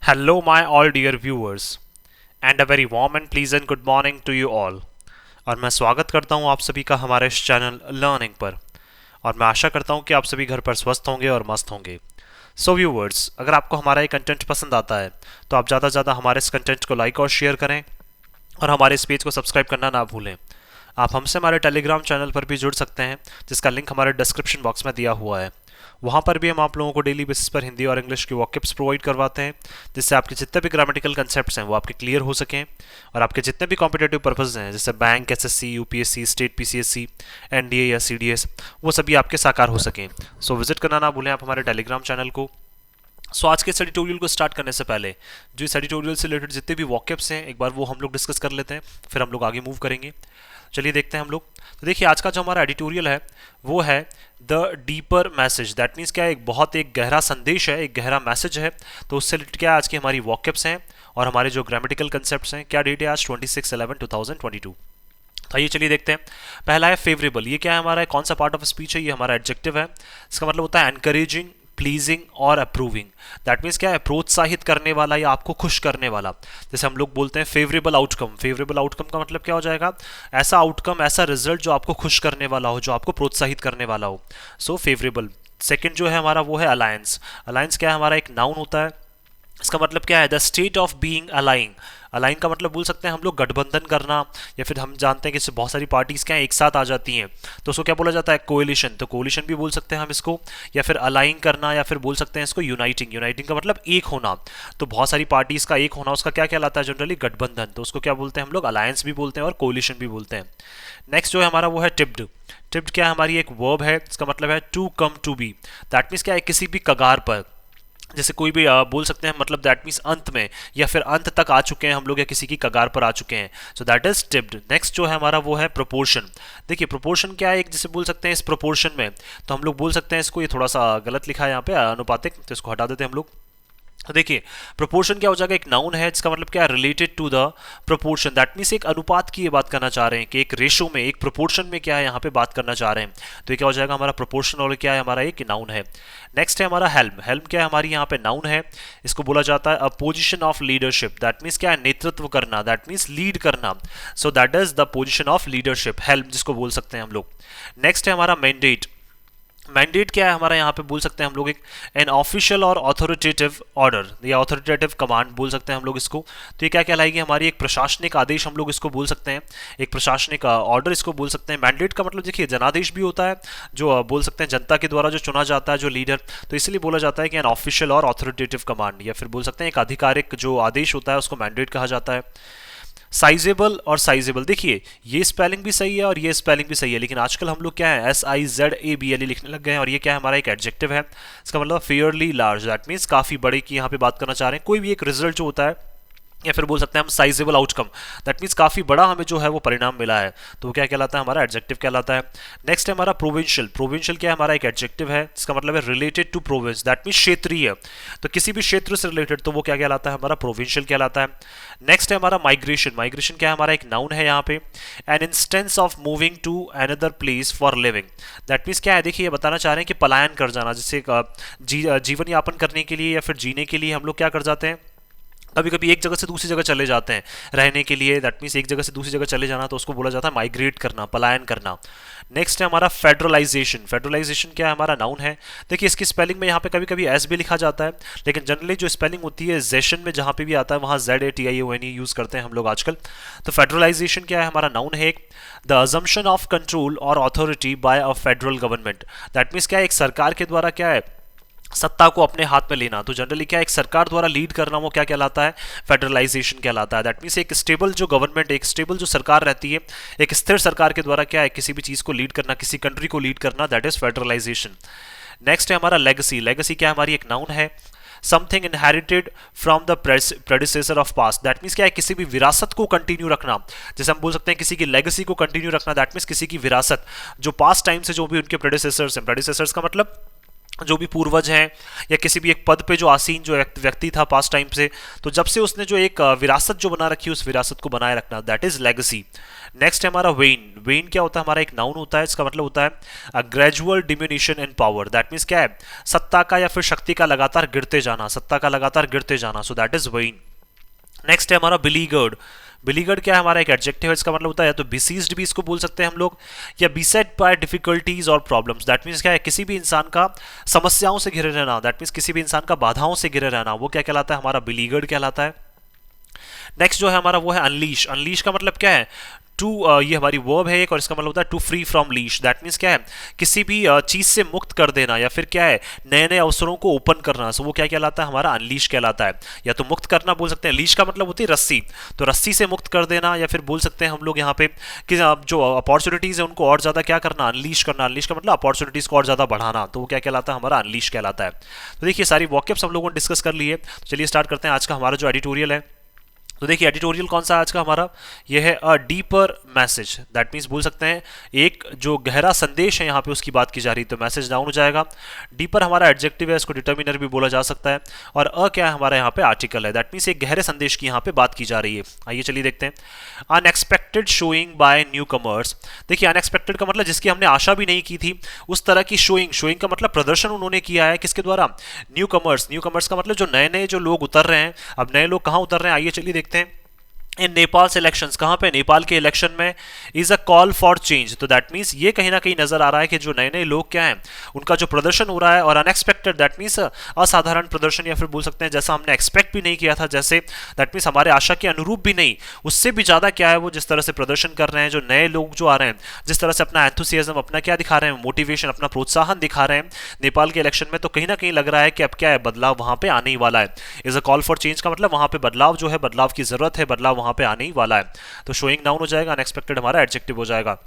Hello, my all dear viewers, and a very warm and pleasant good morning to you all. और मैं स्वागत करता हूँ आप सभी का हमारे इस चैनल लर्निंग पर। और मैं आशा करता हूँ कि आप सभी घर पर स्वस्थ होंगे और मस्त होंगे। सो व्यूवर्स, अगर आपको हमारा ये कंटेंट पसंद आता है तो आप ज़्यादा से ज़्यादा हमारे इस कंटेंट को लाइक और शेयर करें और हमारे इस पेज को सब्सक्राइब करना ना भूलें। आप हमसे हमारे टेलीग्राम चैनल पर भी जुड़ सकते हैं, जिसका लिंक हमारे डिस्क्रिप्शन बॉक्स में दिया हुआ है। वहाँ पर भी हम आप लोगों को डेली बेसिस पर हिंदी और इंग्लिश की वॉकअप्स प्रोवाइड करवाते हैं, जिससे आपके जितने भी ग्रामेटिकल कंसेप्ट्स हैं वो आपके क्लियर हो सकें और आपके जितने भी कॉम्पिटेटिव पर्पज हैं जैसे bank, SSC, UPSC, state PCSC, NDA या सीडीएस, वो सभी आपके साकार हो सकें। सो विजिट करना ना भूलें आप हमारे टेलीग्राम चैनल को। आज के स्टडी ट्यूटोरियल को स्टार्ट करने से पहले जो स्टडी ट्यूटोरियल से रिलेटेड जितने भी वॉकअप्स हैं एक बार वो हम लोग डिस्कस कर लेते हैं, फिर हम लोग आगे मूव करेंगे। चलिए देखते हैं हम लोग। तो देखिए, आज का जो हमारा एडिटोरियल है वो है the deeper message. That means क्या है, एक गहरा संदेश है, एक गहरा मैसेज है। तो उससे रिलेटेड क्या है, आज की हमारी वॉकअप्स हैं और हमारे जो ग्रामेटिकल कंसेप्ट्स हैं। क्या डेट है आज? 26/11/2022। तो आइए चलिए देखते हैं। पहला है फेवरेबल। ये क्या है हमारा, कौन सा पार्ट ऑफ स्पीच है? ये हमारा एडजेक्टिव है। इसका मतलब होता है एनकरेजिंग, प्लीजिंग और अप्रूविंग। दैट मीन्स क्या है, प्रोत्साहित करने वाला या आपको खुश करने वाला। जैसे हम लोग बोलते हैं फेवरेबल आउटकम। फेवरेबल आउटकम का मतलब क्या हो जाएगा? ऐसा आउटकम, ऐसा रिजल्ट जो आपको खुश करने वाला हो, जो आपको प्रोत्साहित करने वाला हो। So favourable. सेकेंड जो है हमारा वो है अलायंस। अलायंस क्या है हमारा, एक नाउन होता है। इसका मतलब क्या है? The state of being align. Align का मतलब बोल सकते हैं हम लोग गठबंधन करना, या फिर हम जानते हैं कि इससे बहुत सारी पार्टीज क्या एक साथ आ जाती हैं तो उसको क्या बोला जाता है? कोएलिशन। तो कोएलिशन भी बोल सकते हैं हम इसको, या फिर अलाइन करना, या फिर बोल सकते हैं इसको यूनाइटिंग। यूनाइटिंग का मतलब एक होना। तो बहुत सारी पार्टीज का एक होना, उसका क्या कहलाता है? जनरली गठबंधन। तो उसको क्या बोलते हैं हम लोग? अलायंस भी बोलते हैं और कोएलिशन भी बोलते हैं। नेक्स्ट जो है हमारा वो है टिप्ड। टिप्ड क्या है? हमारी एक वर्ब है, इसका मतलब है to come to be. That means क्या है, किसी भी कगार पर, जैसे कोई भी बोल सकते हैं, मतलब दैट मीन्स अंत में, या फिर अंत तक आ चुके हैं हम लोग, या किसी की कगार पर आ चुके हैं। So that is tipped. Next जो है हमारा वो है प्रोपोर्शन। देखिए प्रोपोर्शन क्या है, एक जैसे बोल सकते हैं इस प्रोपोर्शन में, तो हम लोग बोल सकते हैं इसको, ये थोड़ा सा गलत लिखा है यहाँ पे अनुपातिक, तो इसको हटा देते हैं हम लोग। तो देखिए प्रोपोर्शन क्या हो जाएगा, एक नाउन है जिसका मतलब क्या है, related to the proportion. That means एक अनुपात की ये बात करना चाह रहे हैं कि एक रेशो में, एक प्रोपोर्शन में क्या है यहाँ पे बात करना चाह रहे हैं। तो ये क्या हो जाएगा हमारा प्रोपोर्शन, और क्या है हमारा एक नाउन है। नेक्स्ट है हमारा हेल्म। हेल्म क्या है हमारी यहाँ पे नाउन है। इसको बोला जाता है a position of leadership. That means क्या है, नेतृत्व करना, दैट मीन्स लीड करना। So that is the position of leadership, helm जिसको बोल सकते हैं हम लोग। नेक्स्ट है हमारा मैंडेट। मैंडेट क्या है हमारा, यहाँ पे बोल सकते हैं हम लोग एक एन ऑफिशियल और ऑथोरिटेटिव ऑर्डर या ऑथोरिटेटिव कमांड बोल सकते हैं हम लोग इसको। तो ये क्या कहलाएगी हमारी, एक प्रशासनिक आदेश हम लोग इसको बोल सकते हैं, एक प्रशासनिक ऑर्डर इसको बोल सकते हैं। मैंडेट का मतलब देखिए जनादेश भी होता है, जो बोल सकते हैं जनता के द्वारा जो चुना जाता है जो लीडर, तो इसलिए बोला जाता है कि एन ऑफिशियल और ऑथोरिटेटिव कमांड, या फिर बोल सकते हैं एक आधिकारिक जो आदेश होता है उसको मैंडेट कहा जाता है। साइजेबल और साइजेबल, देखिए ये स्पेलिंग भी सही है और ये स्पेलिंग भी सही है, लेकिन आजकल हम लोग क्या है SIZABLE लिखने लग गए हैं, और ये क्या है हमारा एक एडजेक्टिव है। इसका मतलब फेयरली लार्ज। दैट मीन्स काफ़ी बड़े की यहाँ पे बात करना चाह रहे हैं। कोई भी एक रिजल्ट जो होता है, या फिर बोल सकते हैं हम साइजेबल आउटकम, दैट मीन्स काफ़ी बड़ा हमें जो है वो परिणाम मिला है, तो वो क्या कहलाता है हमारा एडजेक्टिव कहलाता है। नेक्स्ट है हमारा प्रोविंशियल। प्रोविंशियल क्या है हमारा एक एडजेक्टिव है, इसका मतलब है related to province. That means क्षेत्रीय, तो किसी भी क्षेत्र से रिलेटेड, तो वो क्या कहलाता है हमारा प्रोविंशियल कहलाता है। नेक्स्ट है हमारा माइग्रेशन। माइग्रेशन क्या है हमारा एक नाउन है यहाँ पे, an instance of moving to another place for living. That means क्या है, देखिए ये बताना चाह रहे हैं कि पलायन कर जाना, जैसे जीवन यापन करने के लिए या फिर जीने के लिए हम लोग क्या कर जाते हैं, कभी कभी एक जगह से दूसरी जगह चले जाते हैं रहने के लिए। दैट मीन्स एक जगह से दूसरी जगह चले जाना, तो उसको बोला जाता है माइग्रेट करना, पलायन करना। नेक्स्ट है हमारा फेडरलाइजेशन। फेडरलाइजेशन क्या है हमारा नाउन है। देखिए इसकी स्पेलिंग में यहाँ पे कभी कभी एस भी लिखा जाता है, लेकिन जनरली जो स्पेलिंग होती है जेशन में, जहाँ पे भी आता है वहाँ ZATIONE यूज करते हैं हम लोग आजकल। तो फेडरलाइजेशन क्या है हमारा नाउन है एक, द अजम्पशन ऑफ कंट्रोल और authority bye a federal government. That means क्या है, एक सरकार के द्वारा क्या है सत्ता को अपने हाथ में लेना। तो जनरली क्या एक सरकार द्वारा लीड करना, वो क्या कहलाता है, फेडरलाइजेशन कहलाता है। दैट मीन्स एक स्टेबल जो गवर्नमेंट, एक स्टेबल जो सरकार रहती है, एक स्थिर सरकार के द्वारा क्या है किसी भी चीज को लीड करना, किसी कंट्री को लीड करना, दैट इज फेडरलाइजेशन। नेक्स्ट है हमारा लेगेसी। लेगेसी क्या है हमारी एक नाउन है, something inherited from the predecessor of past. That means क्या है, किसी भी विरासत को कंटिन्यू रखना। जैसे हम बोल सकते हैं किसी की लेगेसी को कंटिन्यू रखना, दैट मीन्स किसी की विरासत जो पास्ट टाइम से जो भी उनके प्रेडिसेसर्स हैं। प्रेडिसेसर्स का मतलब जो भी पूर्वज हैं या किसी भी एक पद पे जो आसीन जो व्यक्ति था पास्ट टाइम से, तो जब से उसने जो एक विरासत जो बना रखी है उस विरासत को बनाए रखना, दैट इज लेगेसी। नेक्स्ट है हमारा वेन। वेन क्या होता है? हमारा एक नाउन होता है, इसका मतलब होता है a gradual diminishing in power. That means क्या है? सत्ता का या फिर शक्ति का लगातार गिरते जाना, सत्ता का लगातार गिरते जाना, so that is when. Next है हमारा बिलीगर्ड। बिलीगर्ड क्या है? हमारा एक एडजेक्टिव है, इसका मतलब होता है या तो बिसीज्ड भी इसको बोल सकते हैं हम लोग, या बीसेट बाय डिफिकल्टीज और प्रॉब्लम्स। दैट मीन्स क्या है? किसी भी इंसान का समस्याओं से घिरे रहना, दैट मीन्स किसी भी इंसान का बाधाओं से घिरे रहना, वो क्या कहलाता है? हमारा बिलीगर्ड कहलाता है। नेक्स्ट जो है हमारा वो है अनलीश। अनलीश का मतलब क्या है? टू ये हमारी वर्ब है एक, और इसका मतलब होता है to free from leash. That means क्या है? किसी भी चीज से मुक्त कर देना, या फिर क्या है? नए नए अवसरों को ओपन करना, सो वो क्या कहलाता है? हमारा अनलीश कहलाता है। या तो मुक्त करना बोल सकते हैं, लीश का मतलब होती है रस्सी, तो रस्सी से मुक्त कर देना, या फिर बोल सकते हैं हम लोग यहाँ पे कि जो अपॉर्चुनिटीज है उनको और ज्यादा क्या करना? अनलीश करना। अनलीश का मतलब अपॉर्चुनिटीज को और ज्यादा बढ़ाना, तो वो क्या कहलाता है? हमारा अनलीश कहलाता है। तो देखिए सारी वॉक्यब्स हम लोगों ने डिस्कस कर ली है, तो चलिए स्टार्ट करते हैं आज का हमारा जो एडिटोरियल है। तो देखिए एडिटोरियल कौन सा आज का हमारा? ये है a deeper message. That means बोल सकते हैं एक जो गहरा संदेश है यहाँ पे उसकी बात की जा रही है, तो मैसेज नाउन हो जाएगा। डीपर हमारा एडजेक्टिव है, इसको डिटर्मिनर भी बोला जा सकता है, और अ क्या है? हमारा यहाँ पे आर्टिकल है। दैट मीन्स एक गहरे संदेश की यहाँ पे बात की जा रही है। आइए चलिए देखते हैं। Unexpected showing by newcomers. देखिए अनएक्सपेक्टेड का मतलब जिसकी हमने आशा भी नहीं की थी, उस तरह की शोइंग। शोइंग का मतलब प्रदर्शन उन्होंने किया है, किसके द्वारा? New commerce. न्यू कमर्स का मतलब जो नए नए जो लोग उतर रहे हैं। अब नए लोग कहाँ उतर रहे हैं? आइए चलिए देखते हैं। इन नेपाल इलेक्शंस, कहाँ पे? नेपाल के इलेक्शन में। Is a call for change. तो दैट मीन्स ये कहीं ना कहीं नजर आ रहा है कि जो नए नए लोग क्या हैं उनका जो प्रदर्शन हो रहा है, और अनएक्सपेक्टेड दैट मीन्स असाधारण प्रदर्शन, या फिर बोल सकते हैं जैसा हमने एक्सपेक्ट भी नहीं किया था, जैसे दैट मीन्स हमारे आशा के अनुरूप भी नहीं, उससे भी ज्यादा क्या है वो जिस तरह से प्रदर्शन कर रहे हैं जो नए लोग जो आ रहे हैं, जिस तरह से अपना एंथुसियाज्म, अपना क्या दिखा रहे हैं? मोटिवेशन, अपना प्रोत्साहन दिखा रहे हैं नेपाल के इलेक्शन में, तो कहीं ना कहीं लग रहा है कि अब क्या है? बदलाव वहां पे आने ही वाला है। Is a call for change का मतलब वहां पे बदलाव जो है, बदलाव की जरूरत है, बदलाव वहां पे आने ही वाला है। तो शोइंग नाउन हो जाएगा, अनएक्सपेक्टेड हमारा एडजेक्टिव हो जाएगा।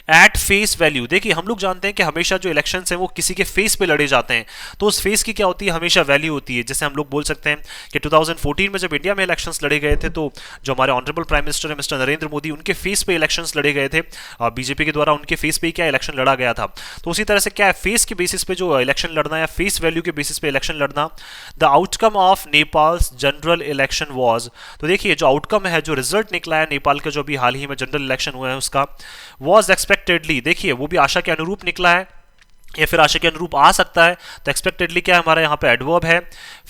At face value. देखिए हम लोग जानते हैं कि हमेशा जो इलेक्शंस हैं वो किसी के फेस पे लड़े जाते हैं, तो उस फेस की क्या होती है? हमेशा वैल्यू होती है। जैसे हम लोग बोल सकते हैं कि 2014 में जब इंडिया में इलेक्शंस लड़े गए थे, तो जो हमारे ऑनरेबल प्राइम मिनिस्टर है मिस्टर नरेंद्र मोदी, उनके फेस पे इलेक्शंस लड़े गए थे, बीजेपी के द्वारा उनके फेस पे ही क्या इलेक्शन लड़ा गया था। तो उसी तरह से क्या है? फेस के बेसिस पे जो इलेक्शन लड़ना, या फेस वैल्यू के बेसिस पे इलेक्शन लड़ना। The outcome of Nepals general election was. तो देखिए जो आउटकम है, जो रिजल्ट निकला है नेपाल का जो भी हाल ही में जनरल इलेक्शन हुआ है उसका, वॉज एक्सपेक्टेडली, देखिए वो भी आशा के अनुरूप निकला है, या फिर आशा के अनुरूप आ सकता है। तो एक्सपेक्टेडली क्या है? हमारा यहाँ पे एडवर्ब है।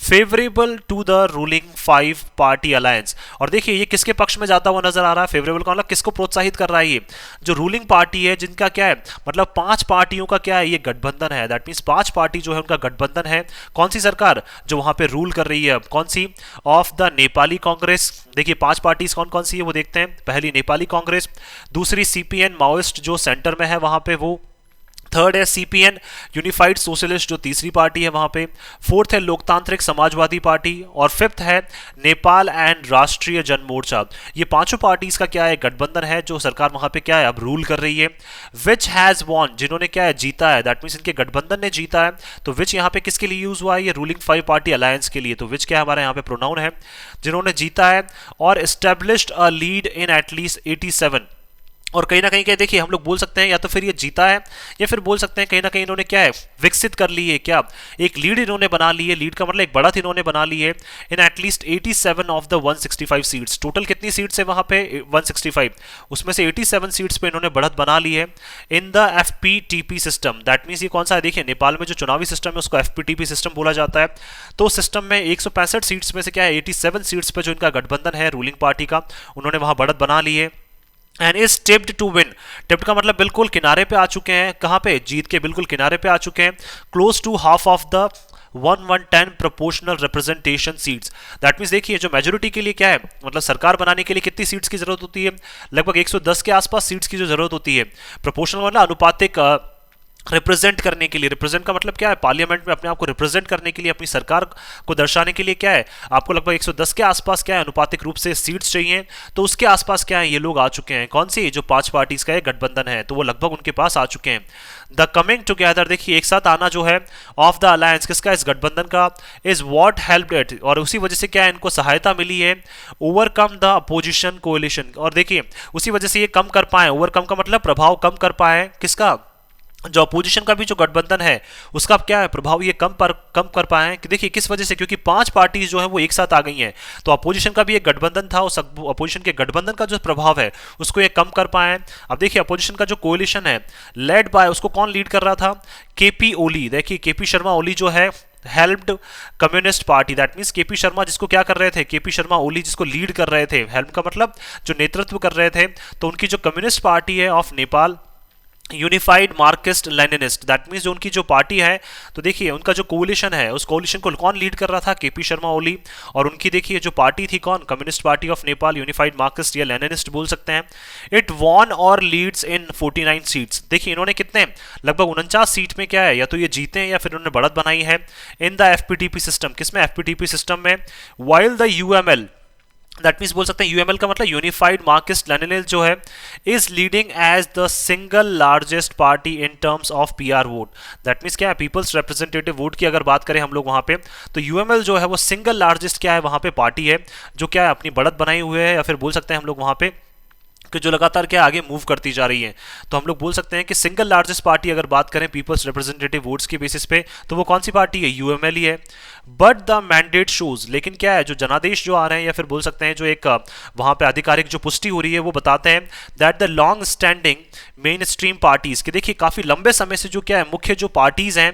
Favourable to the ruling 5 party alliance. और देखिए ये किसके पक्ष में जाता हुआ नजर आ रहा है? फेवरेबल का मतलब किसको प्रोत्साहित कर रहा है? ये जो रूलिंग पार्टी है, जिनका क्या है मतलब 5 पार्टियों का क्या है? ये गठबंधन है। दैट मीन्स 5 पार्टी जो है उनका गठबंधन है। कौन सी सरकार जो वहां पे रूल कर रही है? अब कौन सी? Of the Nepali Congress. देखिए 5 पार्टीज कौन कौन सी है वो देखते हैं। पहली नेपाली कांग्रेस, दूसरी सीपीएन माओइस्ट जो सेंटर में है वहां पे वो, थर्ड है सीपीएन यूनिफाइड सोशलिस्ट जो तीसरी पार्टी है वहां पे, फोर्थ है लोकतांत्रिक समाजवादी पार्टी, और फिफ्थ है नेपाल एंड राष्ट्रीय जन मोर्चा। ये पांचों पार्टीज का क्या है? गठबंधन है, जो सरकार वहां पे क्या है अब रूल कर रही है। विच हैज वॉन, जिन्होंने क्या है जीता है, दैट मीन्स इनके गठबंधन ने जीता है। तो विच यहाँ पे किसके लिए यूज हुआ है? ये रूलिंग 5 पार्टी अलायंस के लिए। तो विच क्या है हमारे यहाँ पे प्रोनाउन है, जिन्होंने जीता है, और established a lead in at least 87। और कहीं ना कहीं क्या देखिए हम लोग बोल सकते हैं या तो फिर ये जीता है, या फिर बोल सकते हैं कहीं ना कहीं इन्होंने क्या है विकसित कर ली है, क्या एक लीड इन्होंने बना ली है। लीड का मतलब एक बढ़त इन्होंने बना ली है। In at least 87 of the 165 seats. Total कितनी सीट्स है वहां पे? 165, उसमें से 87 सीट्स पे इन्होंने बढ़त बना ली है। In the FPTP system. That means ये कौन सा है? देखिए नेपाल में जो चुनावी सिस्टम है उसको एफपीटीपी सिस्टम बोला जाता है। तो सिस्टम में 165 सीट्स में से क्या है 87 सीट्स पे जो इनका गठबंधन है रूलिंग पार्टी का, उन्होंने वहां बढ़त बना ली है। And is tipped to win. Tipped का मतलब बिल्कुल किनारे पे आ चुके हैं। कहां पे? जीत के बिल्कुल किनारे पे आ चुके हैं। Close to half of the 110 proportional representation seats. That means देखिए जो मेजोरिटी के लिए क्या है मतलब सरकार बनाने के लिए कितनी सीट्स की जरूरत होती है? लगभग 110 के आसपास सीट्स की जो जरूरत होती है। प्रोपोर्शनल मतलब अनुपातिक रिप्रेजेंट करने के लिए। रिप्रेजेंट का मतलब क्या है? पार्लियामेंट में अपने आप को रिप्रेजेंट करने के लिए, अपनी सरकार को दर्शाने के लिए क्या है आपको लगभग 110 के आसपास क्या है अनुपातिक रूप से सीट्स चाहिए। तो उसके आसपास क्या है ये लोग आ चुके हैं। कौन सी? जो 5 पार्टीज का गठबंधन है, तो वो लगभग उनके पास आ चुके हैं। द कमिंग टुगेदर, देखिए एक साथ आना जो है ऑफ द अलायंस, किसका? इस गठबंधन का। इज वॉट हेल्प्ड इट, और उसी वजह से क्या है इनको सहायता मिली है। ओवरकम द अपोजिशन कोएलिशन, और देखिए उसी वजह से ये कम कर पाए। ओवरकम का मतलब प्रभाव कम कर पाए, किसका? जो अपोजिशन का भी जो गठबंधन है उसका अब क्या है प्रभाव ये कम कर पाए हैं कि देखिए किस वजह से, क्योंकि 5 पार्टीज जो है वो एक साथ आ गई हैं, तो अपोजिशन का भी एक गठबंधन था, उस अपोजिशन के गठबंधन का जो प्रभाव है उसको ये कम कर पाए हैं। अब देखिए अपोजिशन का जो कोलिशन है लेड बाय, उसको कौन लीड कर रहा था, केपी ओली। देखिए केपी शर्मा ओली जो है helped communist party, that means KP Sharma जिसको क्या कर रहे थे, केपी शर्मा ओली जिसको लीड कर रहे थे, हेल्प का मतलब जो नेतृत्व कर रहे थे, तो उनकी जो कम्युनिस्ट पार्टी है of Nepal unified Marxist Leninist, that means जो उनकी जो पार्टी है, तो देखिए उनका जो कोलिशन है उस कोलिशन को कौन लीड कर रहा था, केपी शर्मा ओली। और उनकी देखिए जो पार्टी थी कौन, communist party of Nepal unified Marxist या लेनिनिस्ट बोल सकते हैं। इट वॉन और लीड्स इन 49 सीट्स। देखिए इन्होंने कितने लगभग 49 सीट में क्या है, या तो ये जीते हैं या फिर उन्होंने बढ़त बनाई है इन द एफपीटीपी सिस्टम। किसमें, एफपीटीपी सिस्टम में। While the UML, that means बोल सकते हैं यूएमएल का मतलब यूनिफाइड मार्क्सिस्ट लेनिनिस्ट जो है is leading edge the single largest party in terms of PR vote. That means क्या है, पीपल्स रिप्रेजेंटेटिव वोट की अगर बात करें हम लोग वहां पे, तो यूएमएल जो है वो सिंगल लार्जेस्ट क्या है वहां पे पार्टी है, जो क्या है अपनी बढ़त बनाई हुई है, या फिर बोल सकते हैं हम लोग वहां पे कि जो लगातार क्या आगे मूव करती जा रही है। तो हम लोग बोल सकते हैं कि सिंगल लार्जेस्ट पार्टी अगर बात करें पीपल्स रिप्रेजेंटेटिव वोट्स के बेसिस पे, तो वो कौन सी पार्टी है, यूएमएल ही है। बट द मैंडेट शोज, लेकिन क्या है जो जनादेश जो आ रहे हैं, या फिर बोल सकते हैं जो एक वहां पे आधिकारिक जो पुष्टि हो रही है, वो बताते हैं that the long standing main stream parties, कि देखिए काफी लंबे समय से जो क्या है मुख्य जो पार्टीज हैं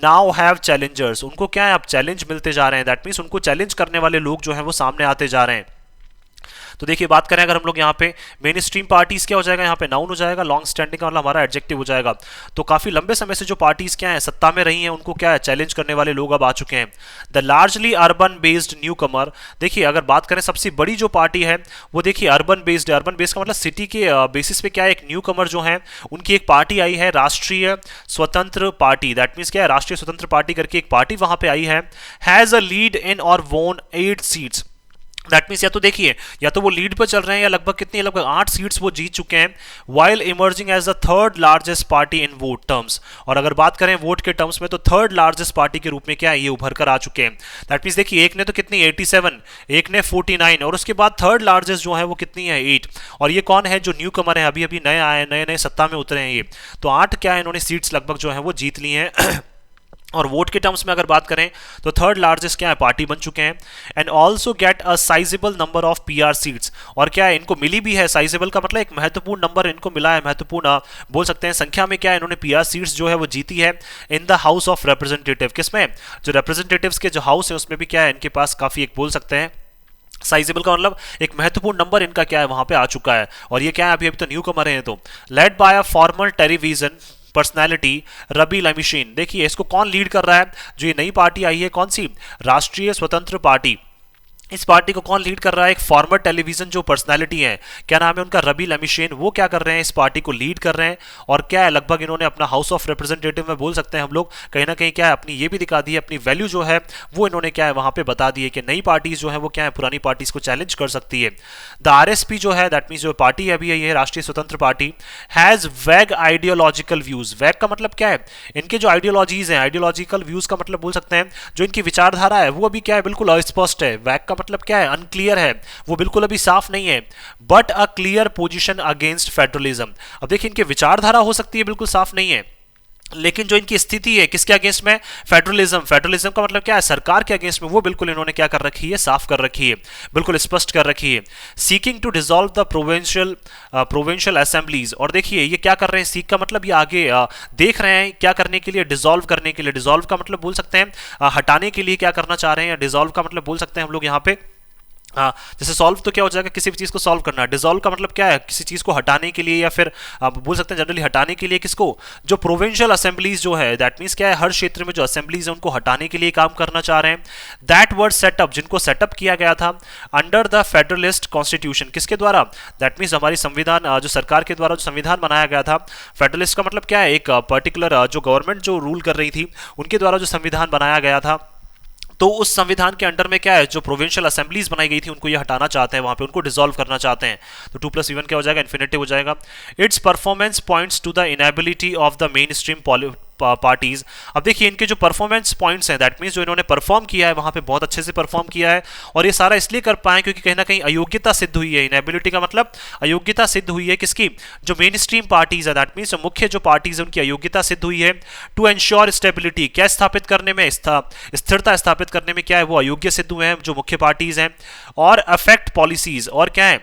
नाउ हैव चैलेंजर्स, उनको क्या है अब चैलेंज मिलते जा रहे हैं, दैट मीन्स उनको चैलेंज करने वाले लोग जो है वो सामने आते जा रहे हैं। तो देखिए बात करें अगर हम लोग यहाँ पे मेन स्ट्रीम पार्टीज क्या हो जाएगा, यहाँ पे नाउन हो जाएगा, लॉन्ग स्टैंडिंग का मतलब हमारा एडजेक्टिव हो जाएगा। तो काफी लंबे समय से जो पार्टीज क्या है सत्ता में रही हैं, उनको क्या है चैलेंज करने वाले लोग अब आ चुके हैं। The largely urban based newcomer, देखिए अगर बात करें सबसे बड़ी जो पार्टी है वो देखिए अर्बन बेस्ड है। अर्बन बेस्ड का मतलब सिटी के बेसिस पे क्या है, एक न्यू कमर जो है उनकी एक पार्टी आई है, राष्ट्रीय स्वतंत्र पार्टी। दैट मीन्स क्या है, राष्ट्रीय स्वतंत्र पार्टी करके एक पार्टी वहां पे आई है, हैज अ लीड इन और वोन 8 सीट्स। दैट मीन्स या तो देखिए या तो वो लीड पर चल रहे हैं, या लगभग कितनी, लगभग 8 सीट्स वो जीत चुके हैं, while emerging as the third largest party in vote terms. और अगर बात करें वोट के टर्म्स में, तो थर्ड लार्जेस्ट पार्टी के रूप में क्या है ये उभर कर आ चुके हैं। दैट मीन्स देखिए एक ने तो कितनी 87, एक ने 49, और उसके बाद थर्ड लार्जेस्ट जो है वो कितनी है 8। और ये कौन है, जो न्यू कमर है, अभी अभी नए आए, नए नए सत्ता में उतरे हैं ये, तो 8 क्या है इन्होंने सीट्स लगभग जो है वो जीत ली हैं। और वोट के टर्म्स में अगर बात करें तो थर्ड लार्जेस्ट क्या है पार्टी बन चुके हैं। And also get a sizable number of PR seats, और क्या है इनको मिली भी है, साइजेबल का मतलब एक महत्वपूर्ण नंबर इनको मिला है, महत्वपूर्ण बोल सकते हैं संख्या में क्या है इन्होंने पीआर सीट्स जो है वो जीती है in the house of representative. किसमें, जो रिप्रेजेंटेटिव्स के जो हाउस है उसमें भी क्या है इनके पास काफी एक बोल सकते हैं साइजेबल का मतलब एक महत्वपूर्ण नंबर इनका क्या है वहां पे आ चुका है। और ये क्या है अभी अभी तो न्यू कमर हैं। तो led by a former television personality Rabi Lamichhane, देखिए इसको कौन लीड कर रहा है, जो ये नई पार्टी आई है कौन सी, राष्ट्रीय स्वतंत्र पार्टी, इस पार्टी को कौन लीड कर रहा है, एक फॉर्मर टेलीविजन जो पर्सनालिटी है, क्या नाम है उनका, रबी लमिशेन, वो क्या कर रहे हैं इस पार्टी को लीड कर रहे हैं। और क्या है लगभग इन्होंने अपना हाउस ऑफ रिप्रेजेंटेटिव में बोल सकते हैं हम लोग कहीं ना कहीं क्या है अपनी ये भी दिखा दी है, अपनी वैल्यू जो है वो इन्होंने क्या है वहां पे बता दी है कि नई पार्टीज जो है वो क्या है पुरानी पार्टीज को चैलेंज कर सकती है। द आरएसपी जो है दैट मीन्स जो पार्टी है अभी ये राष्ट्रीय स्वतंत्र पार्टी, हैज वैग आइडियोलॉजिकल व्यूज। वैग का मतलब क्या है, इनके जो आइडियोलॉजीज हैं, आइडियोलॉजिकल व्यूज का मतलब बोल सकते हैं जो इनकी विचारधारा है वो अभी क्या है बिल्कुल अस्पष्ट है। वैग का मतलब क्या है, अनक्लियर है, वो बिल्कुल अभी साफ नहीं है। But a clear position against federalism, अब देखिए इनकी विचारधारा हो सकती है बिल्कुल साफ नहीं है, लेकिन जो इनकी स्थिति है किसके अगेंस्ट में, फेडरलिज्म। फेडरलिज्म का मतलब क्या है, सरकार के अगेंस्ट में, वो बिल्कुल इन्होंने क्या कर रखी है, साफ कर रखी है, बिल्कुल स्पष्ट कर रखी है। Seeking to dissolve the provincial assemblies, और देखिए ये क्या कर रहे हैं, सीक का मतलब ये आगे देख रहे हैं क्या करने के लिए, डिसॉल्व करने के लिए। डिसॉल्व का मतलब बोल सकते हैं हटाने के लिए क्या करना चाह रहे हैं, या डिसॉल्व का मतलब बोल सकते हैं हम लोग यहाँ पे जैसे सॉल्व तो क्या हो जाएगा, किसी भी चीज को सॉल्व करना। डिसॉल्व का मतलब क्या है, किसी चीज को हटाने के लिए, या फिर आप बोल सकते हैं जनरली हटाने के लिए किसको, जो प्रोविंशियल असेंबलीज जो है, दैट मींस क्या है हर क्षेत्र में जो असेंबलीज है उनको हटाने के लिए काम करना चाह रहे हैं। दैट वर्ड सेटअप, जिनको सेटअप किया गया था अंडर द फेडरलिस्ट कॉन्स्टिट्यूशन, किसके द्वारा, दैट मींस हमारी संविधान जो सरकार के द्वारा जो संविधान बनाया गया था। फेडरलिस्ट का मतलब क्या है, एक पर्टिकुलर जो गवर्नमेंट जो रूल कर रही थी उनके द्वारा जो संविधान बनाया गया था, तो उस संविधान के अंडर में क्या है जो प्रोविंशियल असेंबलीज बनाई गई थी उनको ये हटाना चाहते हैं, वहां पे उनको डिसॉल्व करना चाहते हैं। तो 2+1 क्या हो जाएगा, इन्फिनिटिव हो जाएगा। Its performance points to the inability of the mainstream parties. अब देखिए इनके जो परफॉर्मेंस पॉइंट्स हैं, दैट मीन्स जो इन्होंने परफॉर्म किया है वहां पे बहुत अच्छे से परफॉर्म किया है, और ये सारा इसलिए कर पाए क्योंकि कहीं ना कहीं अयोग्यता सिद्ध हुई है। इनएबिलिटी का मतलब अयोग्यता सिद्ध हुई है किसकी, जो मेन स्ट्रीम पार्टीज है, दैट मीन्स जो मुख्य जो पार्टीज है उनकी अयोग्यता सिद्ध हुई है। टू एंश्योर स्टेबिलिटी, क्या स्थापित करने में, स्थिरता स्थापित करने में क्या है, वो अयोग्य सिद्ध हुए हैं जो मुख्य पार्टीज हैं। और अफेक्ट पॉलिसीज, और क्या है,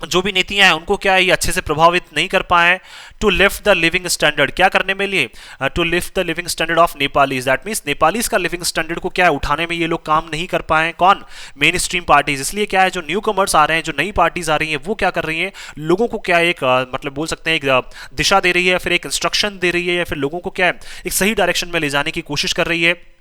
जो भी नीतियां हैं उनको क्या है ये अच्छे से प्रभावित नहीं कर पाए। To lift the living standard, क्या करने में लिए, to lift the living standard of Nepalis, that means Nepalis का लिविंग स्टैंडर्ड को क्या है उठाने में ये लोग काम नहीं कर पाए। कौन, मेन स्ट्रीम पार्टीज। इसलिए क्या है जो न्यू कमर्स आ रहे हैं, जो नई पार्टीज आ रही हैं, वो क्या कर रही हैं, लोगों को क्या एक मतलब बोल सकते हैं एक दिशा दे रही है, फिर एक इंस्ट्रक्शन दे रही है, या फिर लोगों को क्या है एक सही डायरेक्शन में ले जाने की कोशिश कर रही है।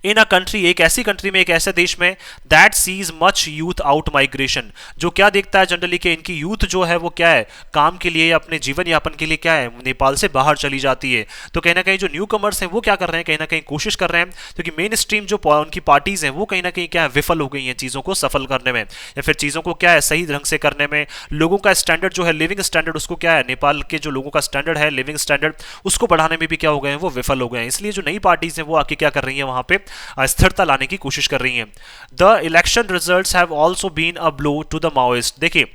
इन अ कंट्री, एक ऐसी कंट्री में, एक ऐसे देश में, that sees much youth out migration, जो क्या देखता है जनरली कि इनकी यूथ जो है वो क्या है काम के लिए या अपने जीवन यापन के लिए क्या है नेपाल से बाहर चली जाती है। तो कहीं ना कहीं जो न्यू कमर्स हैं वो क्या कर रहे हैं, कहीं ना कहीं कोशिश कर रहे हैं, क्योंकि मेन स्ट्रीम जो उनकी पार्टीज हैं वो कहीं ना कहीं क्या है विफल हो गई हैं चीज़ों को सफल करने में, या फिर चीज़ों को क्या है सही ढंग से करने में। लोगों का स्टैंडर्ड जो है, लिविंग स्टैंडर्ड, उसको क्या है नेपाल के जो लोगों का स्टैंडर्ड है लिविंग स्टैंडर्ड, उसको बढ़ाने में भी क्या हो गए हैं, वो विफल हो गए हैं। इसलिए जो नई पार्टीज हैं वो आके क्या कर रही हैं वहां पे स्थिरता लाने की कोशिश कर रही हैं। The election results have also been a blow to the Maoist, देखिए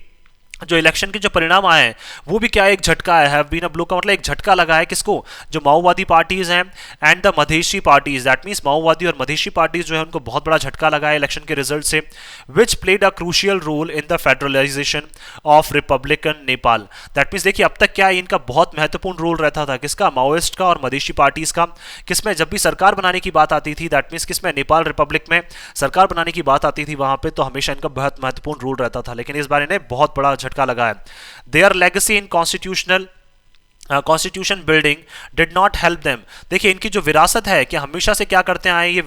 जो इलेक्शन के जो परिणाम आए हैं वो भी क्या एक झटका है, हैव बीन अ ब्लो का मतलब एक झटका लगा है किसको, जो माओवादी पार्टीज हैं and the Madheshi parties, that means माओवादी और मधेशी पार्टीज जो है उनको बहुत बड़ा झटका लगा है इलेक्शन के रिजल्ट से। Which played a crucial role in the federalisation of republican Nepal, that means देखिए अब तक क्या इनका बहुत महत्वपूर्ण रोल रहता था किसका, माओइस्ट का और मधेशी पार्टीज का, किसमें, जब भी सरकार बनाने की बात आती थी, दैट मींस किसमें, नेपाल रिपब्लिक में सरकार बनाने की बात आती थी वहां पे, तो हमेशा इनका बहुत महत्वपूर्ण रोल रहता था। लेकिन इस बार इन्हें बहुत बड़ा झटका लगा है। Their legacy in constitution building did not help them, देखिए इनकी जो विरासत है कि हमेशा से क्या करते आए ये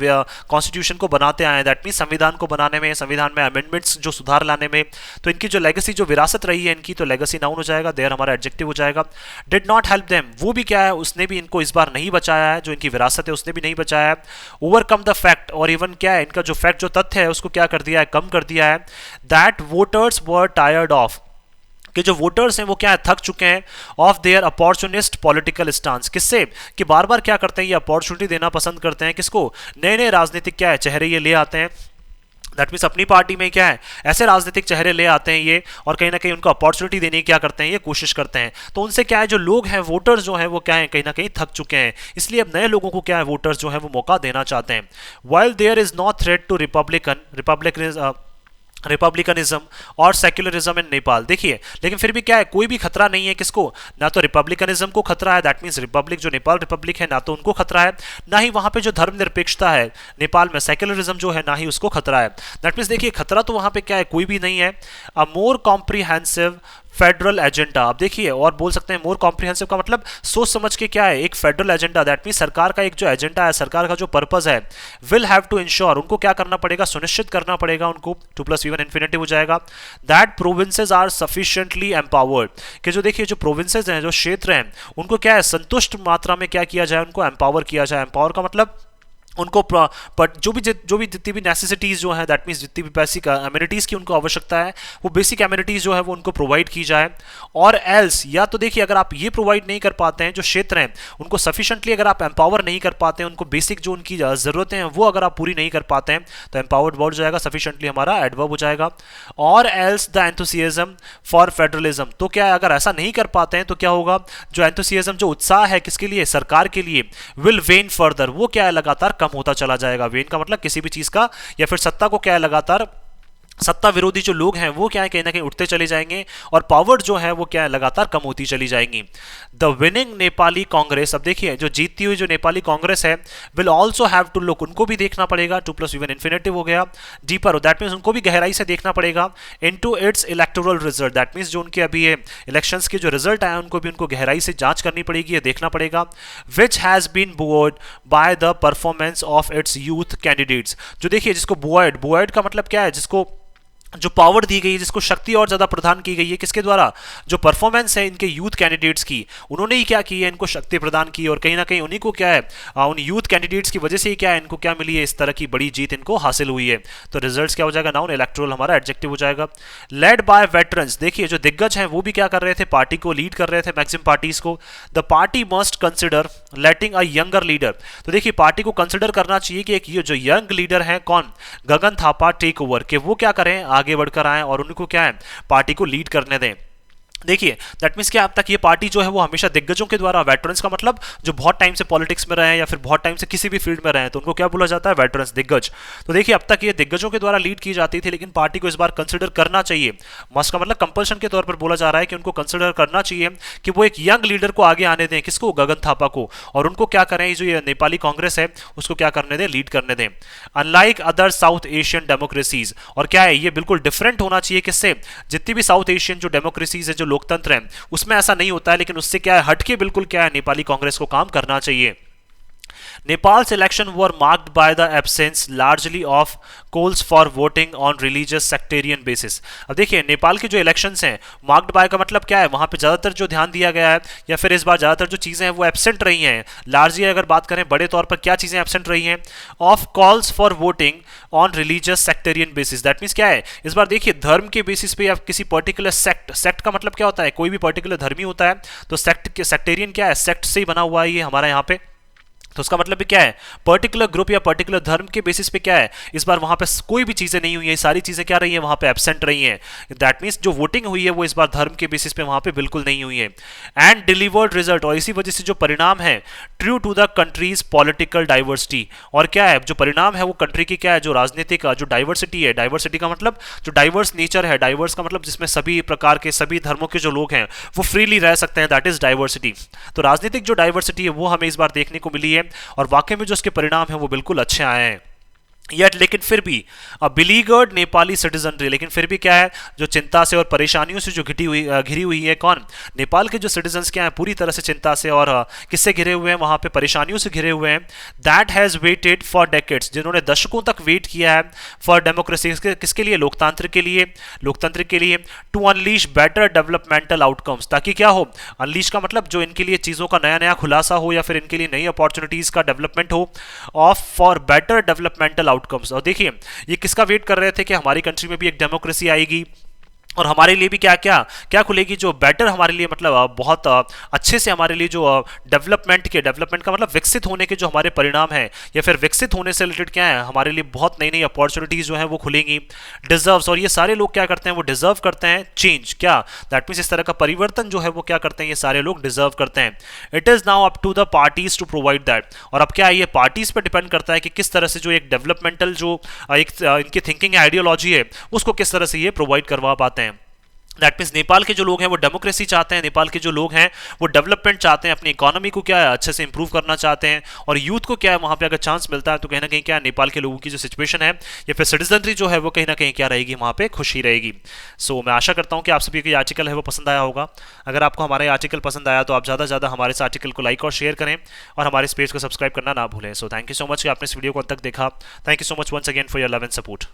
कॉन्स्टिट्यूशन को बनाते आए, दैट मीन संविधान को बनाने में, संविधान में अमेंडमेंट्स जो सुधार लाने में, तो इनकी जो लेगेसी जो विरासत रही है इनकी, तो लेगेसी नाउन हो जाएगा, देयर हमारा एडजेक्टिव हो जाएगा। डिड नॉट हेल्प देम, वो भी क्या है उसने भी इनको इस बार नहीं बचाया है, जो इनकी विरासत है उसने भी नहीं बचाया है। ओवरकम द फैक्ट, और इवन क्या है इनका जो फैक्ट जो तथ्य है उसको क्या कर दिया है, कम कर दिया है। That voters were tired of, कि जो वोटर्स हैं वो क्या है थक चुके हैं, of their opportunist political stance, किससे, कि बार बार क्या करते हैं ये अपॉर्चुनिटी देना पसंद करते हैं किसको, नए नए राजनीतिक क्या है चेहरे ये ले आते हैं, दैट मीन्स अपनी पार्टी में क्या है ऐसे राजनीतिक चेहरे ले आते हैं ये, और कहीं ना कहीं उनको अपॉर्चुनिटी देने की क्या करते हैं ये कोशिश करते हैं। तो उनसे क्या है जो लोग हैं वोटर्स जो हैं वो क्या है कहीं ना कहीं थक चुके हैं, इसलिए अब नए लोगों को क्या है वोटर्स जो है वो मौका देना चाहते हैं। While there is no threat to republicanism और सेक्युलरिज्म इन नेपाल, देखिए लेकिन फिर भी क्या है कोई भी खतरा नहीं है किसको, ना तो रिपब्लिकनिज्म को खतरा है, दैट मींस रिपब्लिक जो नेपाल रिपब्लिक है ना तो उनको खतरा है, ना ही वहां पे जो धर्मनिरपेक्षता है नेपाल में सेक्युलरिज्म जो है ना ही उसको खतरा है। दैट मींस देखिए खतरा तो वहां पे क्या है कोई भी नहीं है। अ मोर कॉम्प्रिहेंसिव फेडरल एजेंडा, आप देखिए और बोल सकते हैं मोर कॉम्प्रिहेंसिव का मतलब सोच समझ के क्या है एक फेडरल एजेंडा, दैट मीन सरकार का एक जो एजेंडा है, सरकार का जो पर्पस है, विल हैव टू इंश्योर, उनको क्या करना पड़ेगा सुनिश्चित करना पड़ेगा उनको, 2+V1 इंफिनिटिव हो जाएगा, that provinces are sufficiently empowered, कि जो देखिए जो प्रोविंसेस हैं जो क्षेत्र हैं उनको क्या है संतुष्ट मात्रा में क्या किया जाए उनको एम्पावर किया जाए। एम्पावर का मतलब उनको जो भी जितनी भी नेसेसिटीज़ जो है दैट मीन्स जितनी भी बेसिक एमिनिटीज़ की उनको आवश्यकता है वो बेसिक एमिनिटीज़ जो है वो उनको प्रोवाइड की जाए। और एल्स, या तो देखिए अगर आप ये प्रोवाइड नहीं कर पाते हैं जो क्षेत्र हैं उनको सफिशिएंटली अगर आप एम्पावर नहीं कर पाते हैं, उनको बेसिक जो उनकी ज़रूरतें हैं वो अगर आप पूरी नहीं कर पाते हैं तो एम्पावर्ड वर्ड हो जाएगा, सफिशिएंटली हमारा एडवर्ब हो जाएगा। और else the enthusiasm for federalism, तो क्या है अगर ऐसा नहीं कर पाते हैं तो क्या होगा, जो एंथुसियाज्म जो उत्साह है किसके लिए, सरकार के लिए, विल वेन फर्दर, वो क्या है लगातार होता चला जाएगा। वेन का मतलब किसी भी चीज का या फिर सत्ता को क्या है लगातार सत्ता विरोधी जो लोग हैं वो क्या है कहीं ना कहीं उठते चले जाएंगे और पावर जो है वो क्या है लगातार कम होती चली जाएंगी। द विनिंग नेपाली कांग्रेस, अब देखिए जो जीतती हुई जो नेपाली कांग्रेस है will also have to look, उनको भी देखना पड़ेगा, 2+V1 इंफिनिटिव हो गया, डीपर, दैट मीन्स उनको भी गहराई से देखना पड़ेगा, into its electoral result, that means जो उनके अभी इलेक्शंस के जो रिजल्ट आए उनको भी उनको गहराई से जांच करनी पड़ेगी, ये देखना पड़ेगा। Which has been buoyed by the performance of its youth candidates, जो देखिए जिसको बुअर्ड का मतलब क्या है जिसको जो पावर दी गई है, जिसको शक्ति और ज्यादा प्रदान की गई है, किसके द्वारा? जो परफॉर्मेंस है इनके यूथ कैंडिडेट्स की, उन्होंने ही क्या की है, इनको शक्ति प्रदान की, और कहीं ना कहीं उन्हीं को क्या है, उन यूथ कैंडिडेट्स की वजह से ही क्या है, इनको क्या मिली है, इस तरह की बड़ी जीत इनको हासिल हुई है। तो रिजल्ट्स क्या हो जाएगा? नाउन, इलेक्टोरल हमारा एडजेक्टिव हो जाएगा। लेड बाय वेटरन्स, देखिए जो दिग्गज हैं वो भी क्या कर रहे थे, पार्टी को लीड कर रहे थे, मैक्सिमम पार्टीज को। The party must consider letting a younger leader, तो देखिए पार्टी को कंसिडर करना चाहिए कि एक ये जो यंग लीडर है, कौन? गगन थापा टेक ओवर, कि वो क्या करें, आगे बढ़कर आए और उनको क्या है, पार्टी को लीड करने दें। देखिए दैट मीन्स क्या, अब तक ये पार्टी जो है वो हमेशा दिग्गजों के द्वारा, वेटरन्स का मतलब जो बहुत टाइम से पॉलिटिक्स में रहे हैं या फिर बहुत टाइम से किसी भी फील्ड में रहे हैं, तो उनको क्या बोला जाता है? वेटरन्स, दिग्गज। तो देखिए अब तक ये दिग्गजों के द्वारा लीड की जाती थी, लेकिन पार्टी को इस बार कंसिडर करना चाहिए, मस्ट का मतलब कंपल्शन के तौर पर बोला जा रहा है कि उनको कंसिडर करना चाहिए कि वो एक यंग लीडर को आगे आने दें, किसको? गगन थापा को, और उनको क्या करें, जो ये नेपाली कांग्रेस है उसको क्या करने दें, लीड करने दें। Unlike other south Asian democracies, और क्या है, ये बिल्कुल डिफरेंट होना चाहिए, किससे? जितनी भी साउथ एशियन जो डेमोक्रेसीज है, जो लोकतंत्र है, उसमें ऐसा नहीं होता है, लेकिन उससे क्या है, हटके बिल्कुल क्या है, नेपाली कांग्रेस को काम करना चाहिए। Nepal's election were marked by the absence largely of calls for voting on religious sectarian basis। अब देखिए नेपाल के जो इलेक्शंस हैं, मार्क्ड बाय का मतलब क्या है, वहां पे ज्यादातर जो ध्यान दिया गया है या फिर इस बार ज्यादातर जो चीजें हैं वो एब्सेंट रही हैं। लार्जली अगर बात करें बड़े तौर पर क्या चीजें एब्सेंट रही हैं? Of calls for voting on religious sectarian basis, that means क्या है, इस बार देखिए धर्म के बेसिस पे या किसी पर्टिकुलर सेक्ट, सेक्ट का मतलब क्या होता है, कोई भी पर्टिकुलर धर्मी होता है, तो सेक्ट, सेक्टेरियन क्या है, सेक्ट से ही बना हुआ है ये हमारा यहाँ पे, तो उसका मतलब भी क्या है, पर्टिकुलर ग्रुप या पर्टिकुलर धर्म के बेसिस पे क्या है, इस बार वहां पे कोई भी चीजें नहीं हुई है, सारी चीजें क्या रही हैं, वहां पे एब्सेंट रही हैं। दैट मींस जो वोटिंग हुई है वो इस बार धर्म के बेसिस पे वहां पे बिल्कुल नहीं हुई है। एंड डिलीवर्ड रिजल्ट, और इसी वजह से जो परिणाम है, true to the country's political diversity, और क्या है, जो परिणाम है वो कंट्री की क्या है, जो राजनीतिक जो डाइवर्सिटी है, डाइवर्सिटी का मतलब जो डाइवर्स नेचर है, डाइवर्स का मतलब जिसमें सभी प्रकार के सभी धर्मों के जो लोग हैं वो फ्रीली रह सकते हैं, दैट इज डाइवर्सिटी। तो राजनीतिक जो डाइवर्सिटी है वो हमें इस बार देखने को मिली है, और वाकई में जो उसके परिणाम है वो बिल्कुल अच्छे आए हैं। यट लेकिन फिर भी बिलीगर्ड नेपाली सिटीजनरी, लेकिन फिर भी क्या है, जो चिंता से और परेशानियों से जो घिरी हुई है, कौन? नेपाल के जो सिटीजन्स क्या है, पूरी तरह से चिंता से और किससे घिरे हुए हैं, वहां पे परेशानियों से घिरे हुए हैं। That has waited for decades, जिन्होंने दशकों तक वेट किया है, फॉर डेमोक्रेसी, किसके लिए? लोकतंत्र के लिए, लोकतंत्र के लिए। To unleash better developmental outcomes, ताकि क्या हो, अनलीश का मतलब जो इनके लिए चीजों का नया नया खुलासा हो या फिर इनके लिए नई अपॉर्चुनिटीज का डेवलपमेंट हो, of for better developmental outcomes. और देखिए ये किसका वेट कर रहे थे कि हमारी कंट्री में भी एक डेमोक्रेसी आएगी और हमारे लिए भी क्या क्या क्या खुलेगी, जो बेटर हमारे लिए मतलब बहुत अच्छे से हमारे लिए जो डेवलपमेंट का मतलब विकसित होने के जो हमारे परिणाम हैं, या फिर विकसित होने से रिलेटेड क्या है, हमारे लिए बहुत नई नई अपॉर्चुनिटीज जो है वो खुलेंगी। डिजर्व्स, और ये सारे लोग क्या करते हैं, वो डिजर्व करते हैं चेंज, क्या? दैट मीन्स इस तरह का परिवर्तन जो है वो क्या करते हैं, ये सारे लोग डिजर्व करते हैं। It is now up to the parties to provide that, और अब क्या है, ये पार्टीज पर डिपेंड करता है कि किस तरह से जो एक डेवलपमेंटल जो एक इनकी थिंकिंग आइडियोलॉजी है उसको किस तरह से ये प्रोवाइड करवा पाते हैं। दैट मीन्स नेपाल के जो लोग हैं वो डेमोक्रेसी चाहते हैं, नेपाल के जो लोग हैं वो डेवलपमेंट चाहते हैं, अपनी इकोनॉमी को क्या है अच्छे से इंप्रूव करना चाहते हैं, और यूथ को क्या है वहां पे अगर चांस मिलता है तो कहीं ना कहीं क्या है, नेपाल के लोगों की जो सिचुएशन है या फिर सिटीजनरी जो है वो कहीं ना कहीं क्या रहेगी, वहां पे खुशी रहेगी। सो मैं आशा करता हूँ कि आप सभी को ये आर्टिकल है वो पसंद आया होगा। अगर आपको हमारा ये आर्टिकल पसंद आया तो आप ज़्यादा से ज़्यादा हमारे इस आर्टिकल को लाइक और शेयर करें और हमारे इस पेज को सब्सक्राइब करना ना भूलें। So thank you so much कि आपने इस वीडियो को अंत तक देखा। Thank you so much once again for your love and support.